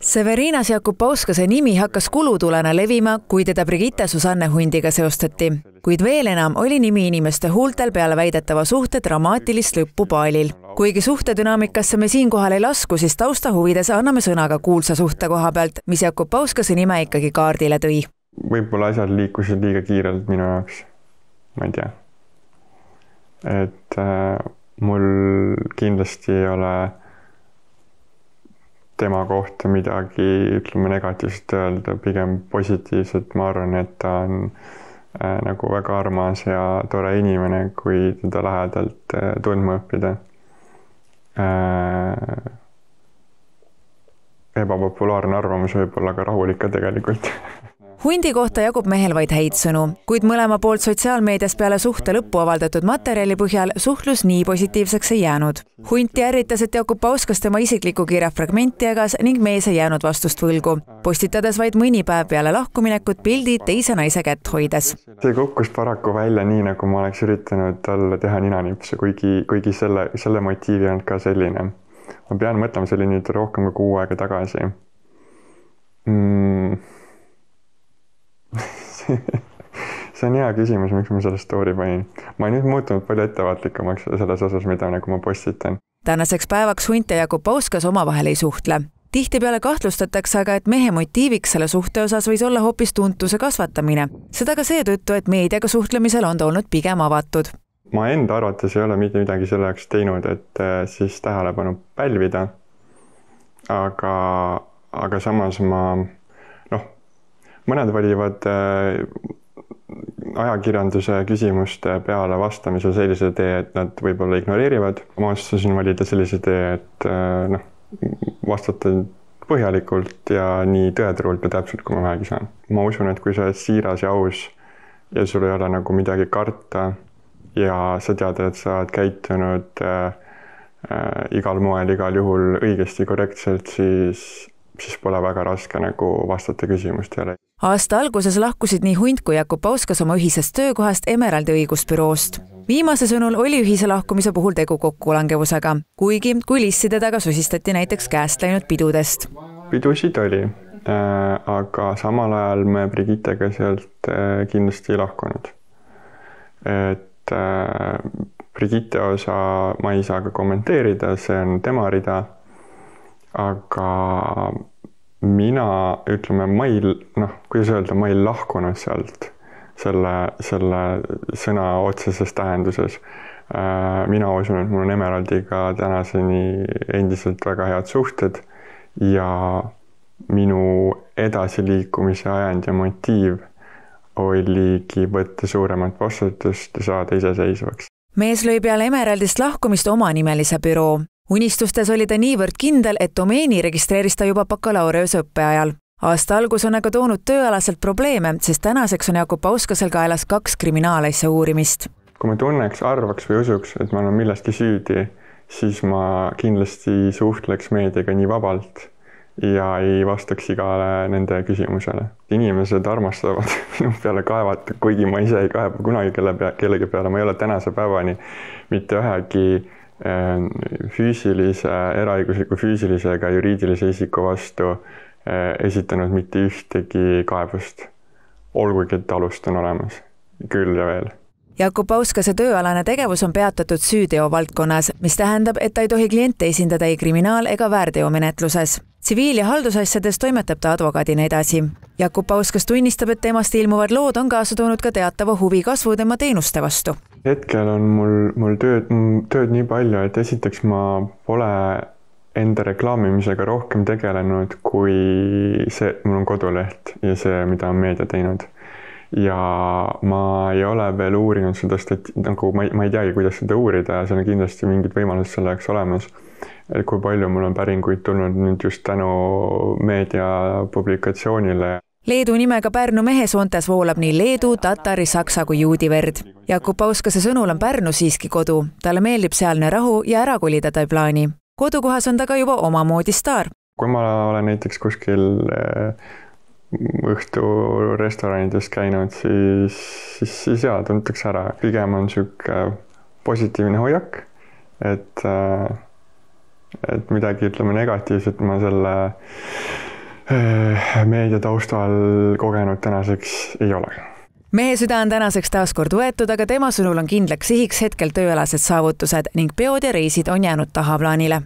Severinas Jakubauskase nimi hakkas kulutulena levima, kui teda Brigitte Susanne Hundiga seostati. Kuid veel enam oli nimi inimeste huultel peale väidetava suhte dramaatilist lõppu baalil. Kuigi suhtedünaamikasse me siinkohal ei lasku, siis tausta huvides anname sõnaga kuulsa suhte koha pealt, mis Jakubauskase nime ikkagi kaardile tõi. Võib-olla asjad liikusid liiga kiirelt minu jaoks. Ma ei tea. Et mul kindlasti ei ole tema kohta midagi, ütleme, negatiivset öelda, pigem positiivset. Ma arvan, et ta on nagu väga armas ja tore inimene, kui teda lähedalt tundma õppida. Ebapopulaarne arvamus võib olla ka rahulik tegelikult. Hundi kohta jagub mehel vaid häid sõnu, kuid mõlema poolt sotsiaalmeedias peale suhte lõppu avaldatud materjali põhjal suhtlus nii positiivseks ei jäänud. Hunti ärritas, et Jakubauskas tema isikliku kirja fragmenti jagas ning mees ei jäänud vastust võlgu, postitades vaid mõni päev peale lahkuminekut pildi teise naise kätt hoides. See kukkus paraku välja nii, nagu ma oleks üritanud talle teha ninanipsu, kuigi selle motiivi on ka selline. Ma pean mõtlema, see oli nüüd rohkem kui 6 aega tagasi. See on hea küsimus, miks ma selle story panin. Ma olen nüüd muutunud palju ettevaatlikumaks selles osas, mida nagu ma postitan. Tänaseks päevaks Hunt ja Jakubauskas omavahel ei suhtle. Tihtipeale kahtlustatakse aga, et mehe motiiviks selle suhte osas võis olla hoopis tuntuse kasvatamine. Seda ka seetõttu, et meediaga suhtlemisel on ta olnud pigem avatud. Ma enda arvates ei ole mitte midagi selle jaoks teinud, et siis tähelepanu pälvida. Aga samas mõned valivad ajakirjanduse küsimuste peale vastamise sellise tee, et nad võib-olla ignoreerivad. Ma otsustasin valida sellise tee, et vastata põhjalikult ja nii tõetruult ja täpselt, kui ma vähegi saan. Ma usun, et kui sa oled siiras ja aus ja sul ei ole nagu midagi karta ja sa tead, et sa oled käitunud igal moel, igal juhul õigesti korrektselt, siis pole väga raske nagu vastata küsimustele. Aasta alguses lahkusid nii Hunt kui Jakubauskas oma ühisest töökohast Emeraldi õigusbüroost. Viimase sõnul oli ühise lahkumise puhul tegu kokkulangevusega, kuigi kulissi teda ka sosistati näiteks käest läinud pidudest. Pidusid oli, aga samal ajal me Brigittega sealt kindlasti ei lahkunud. Et Brigitte osa ma ei saa ka kommenteerida, see on tema rida. Aga mina, ütleme, ma ei lahkunud sealt selle sõna otseses tähenduses. Mina usun, et mul on Emeraldiga tänaseni endiselt väga head suhted ja minu edasiliikumise ajend ja motiiv oligi võtta suuremat vastutust ja saada iseseisvaks. Mees lõi peale Emeraldist lahkumist omanimelise büroo. Unistustes oli ta niivõrd kindel, et domeeni registreeris ta juba bakalaureusõppe ajal. Aasta algus on aga toonud tööalaselt probleeme, sest tänaseks on Jakubauskasel kaelas 2 kriminaalasja uurimist. Kui ma tunneks, arvaks või usuks, et ma olen millestki süüdi, siis ma kindlasti suhtleks meediaga nii vabalt ja ei vastaks igale nende küsimusele. Inimesed armastavad minu peale kaevata, kuigi ma ise ei kaeba kunagi kellegi peale. Ma ei ole tänase päevani mitte ühegi füüsilise, eraõigusliku füüsilise ega juriidilise isiku vastu esitanud mitte ühtegi kaebust. Olgugi, et alust on olemas. Küll ja veel. Jakubauskase tööalane tegevus on peatatud süüteo valdkonnas, mis tähendab, et ta ei tohi kliente esindada ei kriminaal- ega väärteomenetluses. Tsiviil- ja haldusasjades toimetab ta advokaadina edasi. Jakubauskas tunnistab, et temast ilmuvad lood on kaasa toonud ka teatava huvi kasvu tema teenuste vastu. Hetkel on mul tööd nii palju, et esiteks ma pole enda reklaamimisega rohkem tegelenud, kui mul on koduleht ja see, mida on meedia teinud. Ja ma ei ole veel uurinud seda, nagu ma ei teagi, kuidas seda uurida ja seal on kindlasti mingid võimalused selle jaoks olemas. Et kui palju mul on päringuid tulnud nüüd just tänu meedia publikatsioonile. Leedu nimega Pärnu mehesoontes voolab nii leedu, tatari, saksa kui juudi verd. Jakubauskase sõnul on Pärnu siiski kodu. Talle meeldib sealne rahu ja ära kolida ta ei plaani. Kodukohas on ta ka juba omamoodi staar. Kui ma olen näiteks kuskil õhtu restoranides käinud, siis jaa, tuntakse ära. Pigem on süük positiivne hoiak, et midagi, ütleme, negatiivset ma selle meedia taustal kogenud tänaseks ei ole. Mehe süda on tänaseks taas kord võetud, aga tema sõnul on kindlaks sihiks hetkel tööalased saavutused ning peod ja reisid on jäänud tahaplaanile.